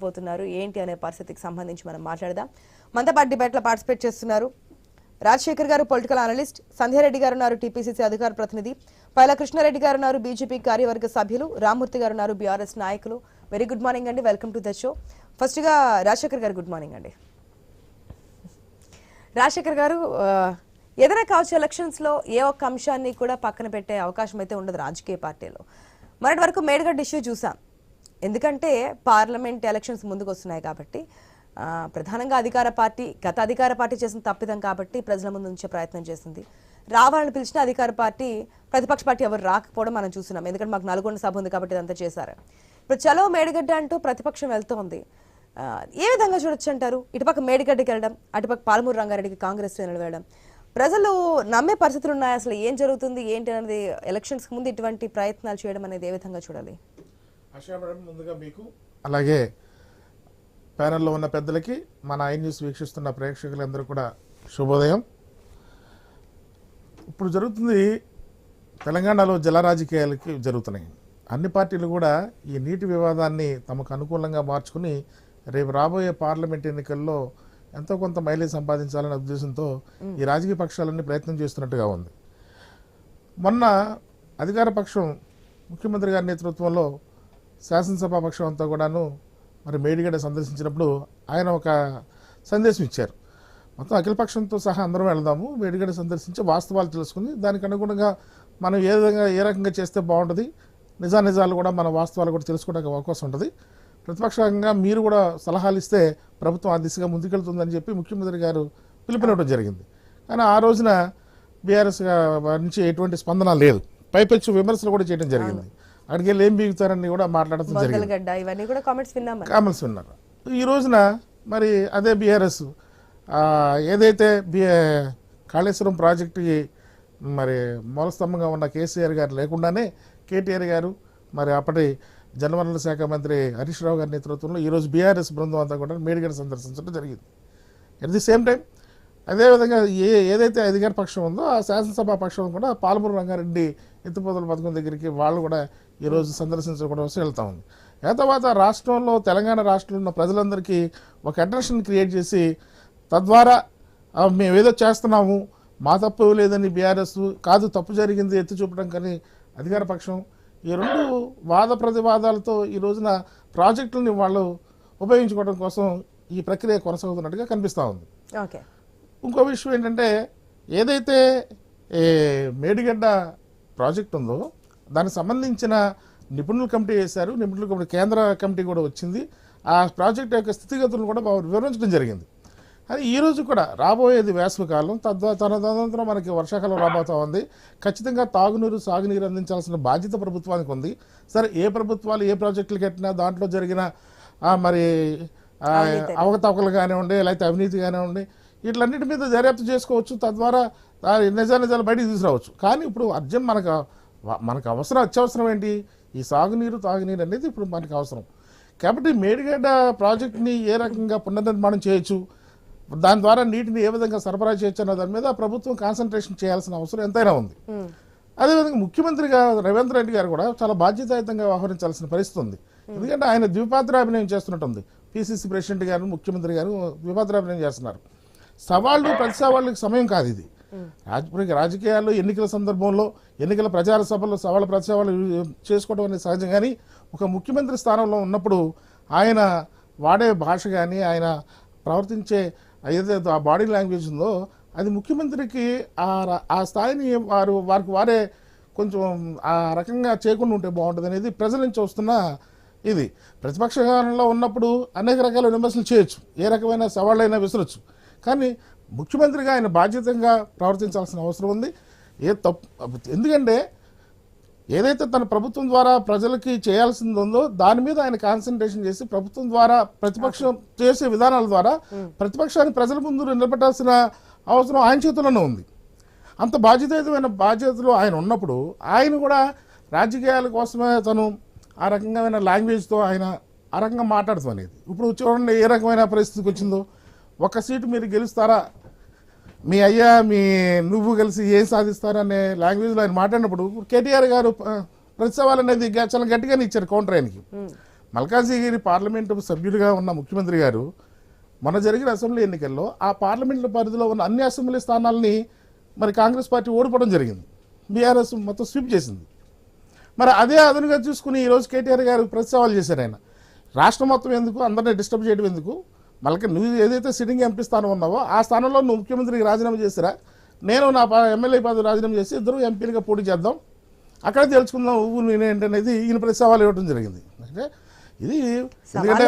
పోతున్నారు ఏంటి అనే పరిస్థితికి సంబంధించి మనం మాట్లాడదాం. మనతో పాటు డిబేట్ లో పార్టిసిపేట్ చేస్తున్నారు రాజశేఖర్ గారు, పొలిటికల్ అనలిస్ట్, సంధ్యారెడ్డి గారు ఉన్నారు, టీపీసీసీ అధికార ప్రతినిధి, పైల కృష్ణారెడ్డి గారు ఉన్నారు, బీజేపీ కార్యవర్గ సభ్యులు, రామ్మూర్తి గారు ఉన్నారు, బీఆర్ఎస్ నాయకులు. వెరీ గుడ్ మార్నింగ్ అండి, welcome to the show. First గా రాజశేఖర్ గారు గుడ్ మార్నింగ్ అండి. రాజశేఖర్ గారు, ఏదైనా కావచ్చు ఎలక్షన్స్ లో ఏ ఒక్క అంశాన్ని కూడా పక్కన పెట్టే అవకాశం అయితే ఉండదు రాజకీయ పార్టీలో. మొన్నటి వరకు మేడిగడ్డ ఇష్యూ చూసాం, ఎందుకంటే పార్లమెంట్ ఎలక్షన్స్ ముందుకు వస్తున్నాయి కాబట్టి ప్రధానంగా గత అధికార పార్టీ చేసిన తప్పిదం కాబట్టి ప్రజల ముందు ఉంచే ప్రయత్నం చేసింది. రావాలని పిలిచిన అధికార పార్టీ, ప్రతిపక్ష పార్టీ ఎవరు రాకపోవడం మనం చూస్తున్నాం, ఎందుకంటే మాకు నల్గొండ సభ ఉంది కాబట్టి ఇదంతా చేశారు. ఇప్పుడు చలో మేడిగడ్డ అంటూ ప్రతిపక్షం వెళ్తోంది. ఏ విధంగా చూడొచ్చు అంటారు? ఇటుపక్క మేడిగడ్డకి వెళ్ళడం, అటుపక్క పాలమూరు రంగారెడ్డికి కాంగ్రెస్ నిలవేయడం, ప్రజలు నమ్మే పరిస్థితులు ఉన్నాయి? అసలు ఏం జరుగుతుంది ఏంటి అనేది ఎలక్షన్స్ ముందు ఇటువంటి ప్రయత్నాలు చేయడం అనేది ఏ విధంగా చూడాలి? ముందుగా మీకు, అలాగే ప్యానెల్లో ఉన్న పెద్దలకి, మన ఐ న్యూస్ వీక్షిస్తున్న ప్రేక్షకులందరూ కూడా శుభోదయం. ఇప్పుడు జరుగుతుంది తెలంగాణలో జల రాజకీయాలకి జరుగుతున్నాయి. అన్ని పార్టీలు కూడా ఈ నీటి వివాదాన్ని తమకు అనుకూలంగా మార్చుకుని రేపు రాబోయే పార్లమెంట్ ఎన్నికల్లో ఎంతో కొంత మైలేజ్ సంపాదించాలనే ఉద్దేశంతో ఈ రాజకీయ పక్షాలన్నీ ప్రయత్నం చేస్తున్నట్టుగా ఉంది. మొన్న అధికార పక్షం ముఖ్యమంత్రి గారి నేతృత్వంలో శాసనసభా పక్షం అంతా కూడాను మరి మేడిగడ్డ సందర్శించినప్పుడు ఆయన ఒక సందేశం ఇచ్చారు. మొత్తం అఖిలపక్షంతో సహా అందరం వెళదాము, మేడిగడ్డ సందర్శించి వాస్తవాలు తెలుసుకుని దానికి అనుగుణంగా మనం ఏ రకంగా చేస్తే బాగుంటుంది, నిజాలు కూడా మన వాస్తవాలు కూడా తెలుసుకోవడానికి అవకాశం ఉంటుంది, ప్రతిపక్షంగా మీరు కూడా సలహాలు ఇస్తే ప్రభుత్వం ఆ దిశగా ముందుకెళ్తుందని చెప్పి ముఖ్యమంత్రి గారు పిలుపునివ్వడం జరిగింది. కానీ ఆ రోజున బీఆర్ఎస్ నుంచి ఎటువంటి స్పందన లేదు, పైపెచ్చు విమర్శలు కూడా చేయడం జరిగింది. అక్కడికి వెళ్ళి ఏం బీగుతారని కూడా మాట్లాడటం జరిగింది, కామెంట్స్ విన్నారు. ఈ రోజున మరి అదే బీఆర్ఎస్ ఏదైతే కాళేశ్వరం ప్రాజెక్టుకి మరి మూలస్తంభంగా ఉన్న కేసీఆర్ గారు లేకుండానే కేటీఆర్ గారు, మరి అప్పటి జలవనరుల శాఖ మంత్రి హరీష్ రావు గారి నేతృత్వంలో ఈరోజు బీఆర్ఎస్ బృందం అంతా కూడా మేడిగడ్డ సందర్శించడం జరిగింది. అట్ ది సేమ్ టైం అదేవిధంగా ఏదైతే అధికార పక్షం ఉందో ఆ శాసనసభా పక్షం కూడా పాలమూరు రంగారెడ్డి ఎత్తిపోతల పథకం దగ్గరికి వాళ్ళు కూడా ఈరోజు సందర్శించడం కోసం వెళ్తా ఉంది. ఆ తర్వాత రాష్ట్రంలో, తెలంగాణ రాష్ట్రంలో ఉన్న ప్రజలందరికీ ఒక అట్రాక్షన్ క్రియేట్ చేసి తద్వారా మేము ఏదో చేస్తున్నాము, మా తప్పు లేదని బీఆర్ఎస్ కాదు తప్పు జరిగింది ఎత్తి చూపడం కానీ అధికార పక్షం, ఈ రెండు వాద ప్రతివాదాలతో ఈ రోజున ప్రాజెక్టులని వాళ్ళు ఉపయోగించుకోవడం కోసం ఈ ప్రక్రియ కొనసాగుతున్నట్టుగా కనిపిస్తూ ఉంది. ఇంకో విషయం ఏంటంటే, ఏదైతే మేడిగడ్డ ప్రాజెక్ట్ ఉందో దానికి సంబంధించిన నిపుణుల కమిటీ వేశారు, నిపుణుల కమిటీ కేంద్ర కమిటీ కూడా వచ్చింది. ఆ ప్రాజెక్ట్ యొక్క స్థితిగతులను కూడా వివరించడం జరిగింది. అది ఈరోజు కూడా రాబోయేది వేసవికాలం, తదనంతరం మనకి వర్షాకాలం రాబోతూ ఉంది. ఖచ్చితంగా తాగునీరు, సాగునీరు అందించాల్సిన బాధ్యత ప్రభుత్వానికి ఉంది. సరే, ఏ ప్రభుత్వాలు ఏ ప్రాజెక్టులు కట్టినా దాంట్లో జరిగిన మరి అవకతవకలు కానివ్వండి, లేకపోతే అవినీతి కానివ్వండి, వీటిలన్నిటి మీద దర్యాప్తు చేసుకోవచ్చు, తద్వారా నిజాలు బయటికి తీసుకురావచ్చు. కానీ ఇప్పుడు అర్జెంట్ మనకు అత్యవసరం ఏంటి? ఈ సాగునీరు, తాగునీరు అనేది ఇప్పుడు మనకు అవసరం. కాబట్టి మేడిగడ్డ ప్రాజెక్ట్ని ఏ రకంగా పునర్నిర్మాణం చేయొచ్చు, దాని ద్వారా నీటిని ఏ విధంగా సరఫరా చేయొచ్చు అన్న దాని మీద ప్రభుత్వం కాన్సన్ట్రేషన్ చేయాల్సిన అవసరం ఎంతైనా ఉంది. అదేవిధంగా ముఖ్యమంత్రిగా రేవంత్ రెడ్డి గారు కూడా చాలా బాధ్యతాయుతంగా వ్యవహరించాల్సిన పరిస్థితి ఉంది. ఎందుకంటే ఆయన ద్విపాత్రాభినయం చేస్తున్నట్టుంది. పిసిసి ప్రెసిడెంట్ గారు, ముఖ్యమంత్రి గారు ద్విపాత్రాభినయం చేస్తున్నారు. సవాళ్ళు, ప్రతి సవాళ్ళకి సమయం కాదు ఇది. రాజకీయాల్లో ఎన్నికల సందర్భంలో, ఎన్నికల ప్రచార సభల్లో సవాళ్ళ ప్రతిసవాళ్ళు చేసుకోవడం అనేది సహజం. కానీ ఒక ముఖ్యమంత్రి స్థానంలో ఉన్నప్పుడు ఆయన వాడే భాష కానీ, ఆయన ప్రవర్తించే ఏదైతే ఆ బాడీ లాంగ్వేజ్ ఉందో అది ముఖ్యమంత్రికి ఆ స్థాయిని వారికి వారే కొంచెం ఆ రకంగా చేయకుండా ఉంటే బాగుంటుంది అనేది ప్రజల నుంచి వస్తున్న ఇది. ప్రతిపక్షంలో ఉన్నప్పుడు అనేక రకాల విమర్శలు చేయొచ్చు, ఏ రకమైన సవాళ్ళైనా విసరొచ్చు. కానీ ముఖ్యమంత్రిగా ఆయన బాధ్యతగా ప్రవర్తించాల్సిన అవసరం ఉంది. ఎందుకంటే ఏదైతే తన ప్రభుత్వం ద్వారా ప్రజలకి చేయాల్సింది ఉందో దాని మీద ఆయన కాన్సన్ట్రేషన్ చేసి ప్రభుత్వం ద్వారా ప్రతిపక్షం చేసే విధానాల ద్వారా ప్రతిపక్షాన్ని ప్రజల ముందు నిలబెట్టాల్సిన అవసరం ఆయన చేతుల్లోనే ఉంది. అంత బాధ్యతయుతమైన బాధ్యతలు ఆయన ఉన్నప్పుడు ఆయన కూడా రాజకీయాల కోసమే తను ఆ రకమైన లాంగ్వేజ్తో ఆయన ఆ రకంగా మాట్లాడతాం అనేది. ఇప్పుడు చూడండి ఏ రకమైన పరిస్థితికి వచ్చిందో. ఒక సీటు మీరు గెలుస్తారా, మీ అయ్యా నువ్వు కలిసి ఏం సాధిస్తారనే లాంగ్వేజ్లో ఆయన మాట్లాడినప్పుడు కేటీఆర్ గారు ప్రతి సవాల్ అనేది చాలా గట్టిగానే ఇచ్చారు కౌంటర్ ఆయనకి. మల్కాజిగిరి పార్లమెంటు సభ్యుడిగా ఉన్న ముఖ్యమంత్రి గారు మొన్న జరిగిన అసెంబ్లీ ఎన్నికల్లో ఆ పార్లమెంటు పరిధిలో ఉన్న అన్ని అసెంబ్లీ స్థానాలని మరి కాంగ్రెస్ పార్టీ ఓడిపోవడం జరిగింది. బీఆర్ఎస్ మొత్తం స్వీప్ చేసింది. మరి అదే అదునుగా చూసుకుని ఈరోజు కేటీఆర్ గారు ప్రతిసవాలు చేశారు. ఆయన రాష్ట్రం మొత్తం ఎందుకు, అందరినీ డిస్టర్బ్ చేయడం ఎందుకు, మళ్ళీ నువ్వు ఏదైతే సిట్టింగ్ ఎంపీ స్థానం ఉన్నావో ఆ స్థానంలో నువ్వు ముఖ్యమంత్రికి రాజీనామా చేసిరా, నేను నా ఎమ్మెల్యే పదవి రాజీనామా చేసి ఇద్దరు ఎంపీలుగా పోటీ చేద్దాం, అక్కడ తెలుసుకుందాం నువ్వు నేనేంటనేది ఈయన ప్రతిసవాలు ఇవ్వడం జరిగింది. అంటే ఇది ఎందుకంటే